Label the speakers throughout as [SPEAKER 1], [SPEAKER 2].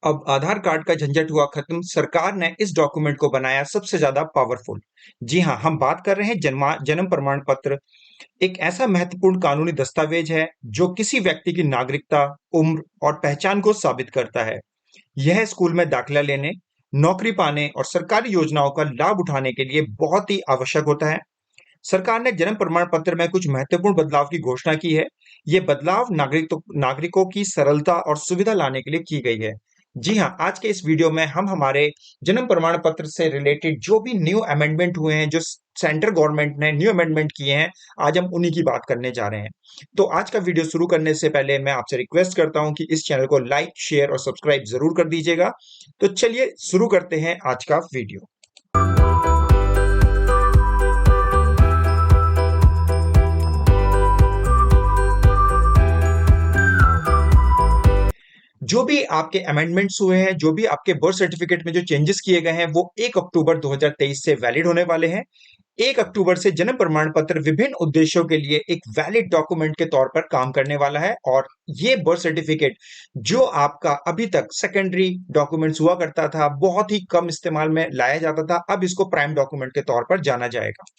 [SPEAKER 1] अब आधार कार्ड का झंझट हुआ खत्म। सरकार ने इस डॉक्यूमेंट को बनाया सबसे ज्यादा पावरफुल। जी हाँ, हम बात कर रहे हैं जन्म प्रमाण पत्र। एक ऐसा महत्वपूर्ण कानूनी दस्तावेज है जो किसी व्यक्ति की नागरिकता, उम्र और पहचान को साबित करता है। यह स्कूल में दाखिला लेने, नौकरी पाने और सरकारी योजनाओं का लाभ उठाने के लिए बहुत ही आवश्यक होता है। सरकार ने जन्म प्रमाण पत्र में कुछ महत्वपूर्ण बदलाव की घोषणा की है। ये बदलाव नागरिकों की सरलता और सुविधा लाने के लिए की गई है। जी हाँ, आज के इस वीडियो में हम हमारे जन्म प्रमाण पत्र से रिलेटेड जो भी न्यू अमेंडमेंट हुए हैं, जो सेंट्रल गवर्नमेंट ने न्यू अमेंडमेंट किए हैं, आज हम उन्हीं की बात करने जा रहे हैं। तो आज का वीडियो शुरू करने से पहले मैं आपसे रिक्वेस्ट करता हूं कि इस चैनल को लाइक, शेयर और सब्सक्राइब जरूर कर दीजिएगा। तो चलिए शुरू करते हैं आज का वीडियो। जो भी आपके अमेंडमेंट्स हुए हैं, जो भी आपके बर्थ सर्टिफिकेट में जो चेंजेस किए गए हैं, वो 1 अक्टूबर 2023 से वैलिड होने वाले हैं। 1 अक्टूबर से जन्म प्रमाण पत्र विभिन्न उद्देश्यों के लिए एक वैलिड डॉक्यूमेंट के तौर पर काम करने वाला है। और ये बर्थ सर्टिफिकेट जो आपका अभी तक सेकेंडरी डॉक्यूमेंट्स हुआ करता था, बहुत ही कम इस्तेमाल में लाया जाता था, अब इसको प्राइम डॉक्यूमेंट के तौर पर जाना जाएगा।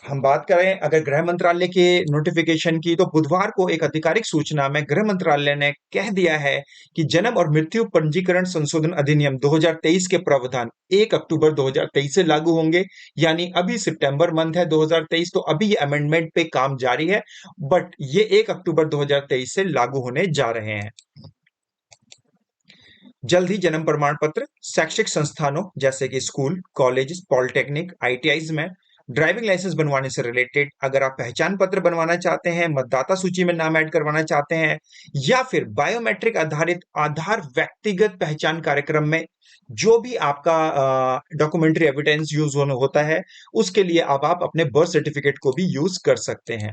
[SPEAKER 1] हम बात करें अगर गृह मंत्रालय के नोटिफिकेशन की, तो बुधवार को एक आधिकारिक सूचना में गृह मंत्रालय ने कह दिया है कि जन्म और मृत्यु पंजीकरण संशोधन अधिनियम 2023 के प्रावधान 1 अक्टूबर 2023 से लागू होंगे। यानी अभी सितंबर मंथ है 2023, तो अभी ये अमेंडमेंट पे काम जारी है, बट ये 1 अक्टूबर 2023 से लागू होने जा रहे हैं। जल्द ही जन्म प्रमाण पत्र शैक्षिक संस्थानों जैसे कि स्कूल, कॉलेज, पॉलिटेक्निक, आईटीआईज में ड्राइविंग लाइसेंस बनवाने से रिलेटेड, अगर आप पहचान पत्र बनवाना चाहते हैं, मतदाता सूची में नाम ऐड करवाना चाहते हैं, या फिर बायोमेट्रिक आधारित आधार व्यक्तिगत पहचान कार्यक्रम में जो भी आपका डॉक्यूमेंट्री एविडेंस यूज होता है, उसके लिए अब आप अपने बर्थ सर्टिफिकेट को भी यूज कर सकते हैं।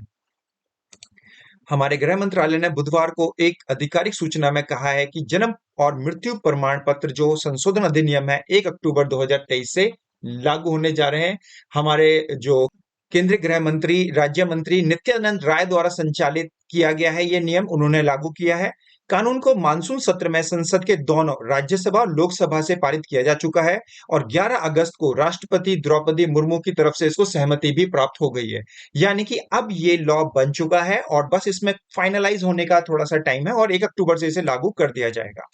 [SPEAKER 1] हमारे गृह मंत्रालय ने बुधवार को एक आधिकारिक सूचना में कहा है कि जन्म और मृत्यु प्रमाण पत्र जो संशोधन अधिनियम है 1 अक्टूबर 2023 से लागू होने जा रहे हैं। हमारे जो केंद्रीय गृह मंत्री राज्य मंत्री नित्यानंद राय द्वारा संचालित किया गया है, ये नियम उन्होंने लागू किया है। कानून को मानसून सत्र में संसद के दोनों राज्यसभा और लोकसभा से पारित किया जा चुका है और 11 अगस्त को राष्ट्रपति द्रौपदी मुर्मू की तरफ से इसको सहमति भी प्राप्त हो गई है। यानी कि अब ये लॉ बन चुका है और बस इसमें फाइनलाइज होने का थोड़ा सा टाइम है और 1 अक्टूबर से इसे लागू कर दिया जाएगा।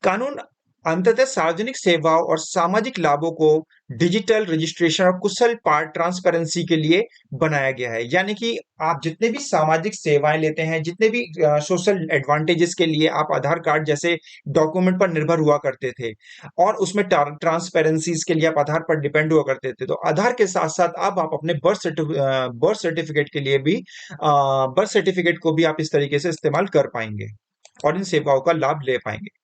[SPEAKER 1] कानून अंततः सार्वजनिक सेवाओं और सामाजिक लाभों को डिजिटल रजिस्ट्रेशन और कुशल पार्ट ट्रांसपेरेंसी के लिए बनाया गया है। यानी कि आप जितने भी सामाजिक सेवाएं लेते हैं, जितने भी सोशल एडवांटेजेस के लिए आप आधार कार्ड जैसे डॉक्यूमेंट पर निर्भर हुआ करते थे और उसमें ट्रांसपेरेंसीज के लिए आप आधार पर डिपेंड हुआ करते थे, तो आधार के साथ साथ अब आप अपने बर्थ सर्टिफिकेट के लिए भी बर्थ सर्टिफिकेट को भी आप इस तरीके से इस्तेमाल कर पाएंगे और इन सेवाओं का लाभ ले पाएंगे।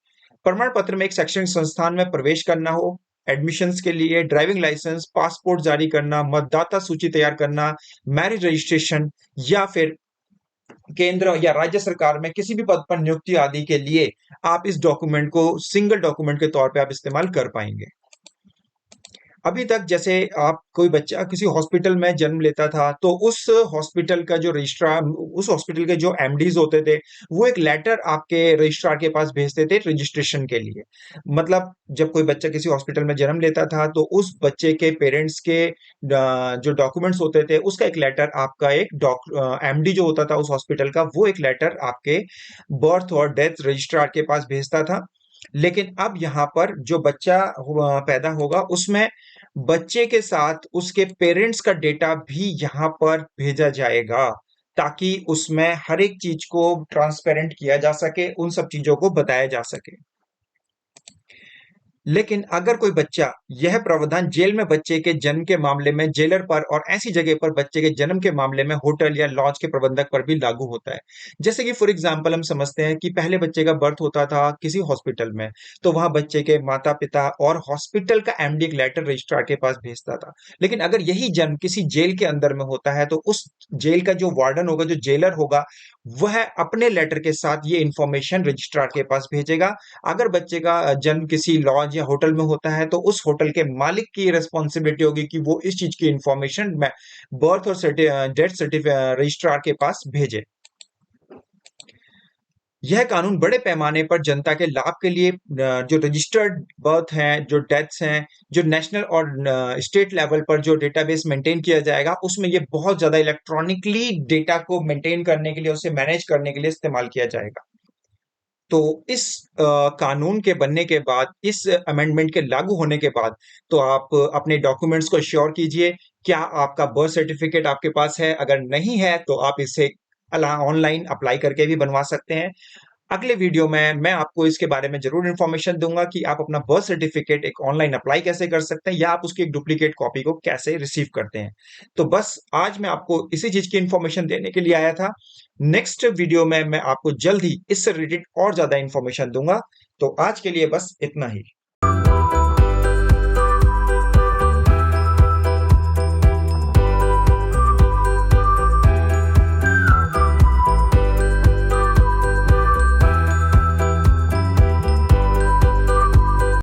[SPEAKER 1] प्रमाण पत्र में एक शैक्षणिक संस्थान में प्रवेश करना हो, एडमिशन्स के लिए, ड्राइविंग लाइसेंस, पासपोर्ट जारी करना, मतदाता सूची तैयार करना, मैरिज रजिस्ट्रेशन, या फिर केंद्र या राज्य सरकार में किसी भी पद पर नियुक्ति आदि के लिए आप इस डॉक्यूमेंट को सिंगल डॉक्यूमेंट के तौर पे आप इस्तेमाल कर पाएंगे। अभी तक जैसे आप कोई बच्चा किसी हॉस्पिटल में जन्म लेता था, तो उस हॉस्पिटल का जो रजिस्ट्रार, उस हॉस्पिटल के जो एमडीज होते थे, वो एक लेटर आपके रजिस्ट्रार के पास भेजते थे रजिस्ट्रेशन के लिए। मतलब जब कोई बच्चा किसी हॉस्पिटल में जन्म लेता था, तो उस बच्चे के पेरेंट्स के जो डॉक्यूमेंट्स होते थे, उसका एक लेटर आपका एक एमडी जो होता था उस हॉस्पिटल का, वो एक लेटर आपके बर्थ और डेथ रजिस्ट्रार के पास भेजता था। लेकिन अब यहाँ पर जो बच्चा पैदा होगा, उसमें बच्चे के साथ उसके पेरेंट्स का डेटा भी यहाँ पर भेजा जाएगा, ताकि उसमें हर एक चीज को ट्रांसपेरेंट किया जा सके, उन सब चीजों को बताया जा सके। लेकिन अगर कोई बच्चा, यह प्रावधान जेल में बच्चे के जन्म के मामले में जेलर पर और ऐसी जगह पर बच्चे के जन्म के मामले में होटल या लॉज के प्रबंधक पर भी लागू होता है। जैसे कि फॉर एग्जांपल हम समझते हैं कि पहले बच्चे का बर्थ होता था किसी हॉस्पिटल में, तो वहां बच्चे के माता पिता और हॉस्पिटल का एमडी एक लेटर रजिस्ट्रार के पास भेजता था। लेकिन अगर यही जन्म किसी जेल के अंदर में होता है, तो उस जेल का जो वार्डन होगा, जो जेलर होगा, वह अपने लेटर के साथ ये इंफॉर्मेशन रजिस्ट्रार के पास भेजेगा। अगर बच्चे का जन्म किसी लॉज या होटल में होता है, तो उस होटल के मालिक की रिस्पॉन्सिबिलिटी होगी कि वो इस चीज की इंफॉर्मेशन बर्थ और डेथ सर्टिफिकेट रजिस्ट्रार के पास भेजे। यह कानून बड़े पैमाने पर जनता के लाभ के लिए जो रजिस्टर्ड बर्थ हैं, जो डेथ्स हैं, जो नेशनल और स्टेट लेवल पर जो डेटाबेस मेंटेन किया जाएगा, उसमें ये बहुत ज़्यादा इलेक्ट्रॉनिकली डेटा को मेंटेन करने के लिए, उसे मैनेज करने के लिए इस्तेमाल किया जाएगा। तो इस कानून के बनने के बाद, इस अमेंडमेंट के लागू होने के बाद, तो आप अपने डॉक्यूमेंट्स को श्योर कीजिए। क्या आपका बर्थ सर्टिफिकेट आपके पास है? अगर नहीं है, तो आप इसे ऑनलाइन अप्लाई करके भी बनवा सकते हैं। अगले वीडियो में मैं आपको इसके बारे में ज़रूर इन्फॉर्मेशन दूँगा कि आप अपना बर्थ सर्टिफ़िकेट एक ऑनलाइन अप्लाई कैसे कर सकते हैं या आप उसकी एक डुप्लीकेट कॉपी को कैसे रिसीव करते हैं। तो बस आज मैं आपको इसी चीज़ की इन्फॉर्मेशन देने के लिए आया था। नेक्स्ट वीडियो में मैं आपको जल्द ही इससे रिलेटेड और ज़्यादा इन्फॉर्मेशन दूँगा। तो आज के लिए बस इतना ही।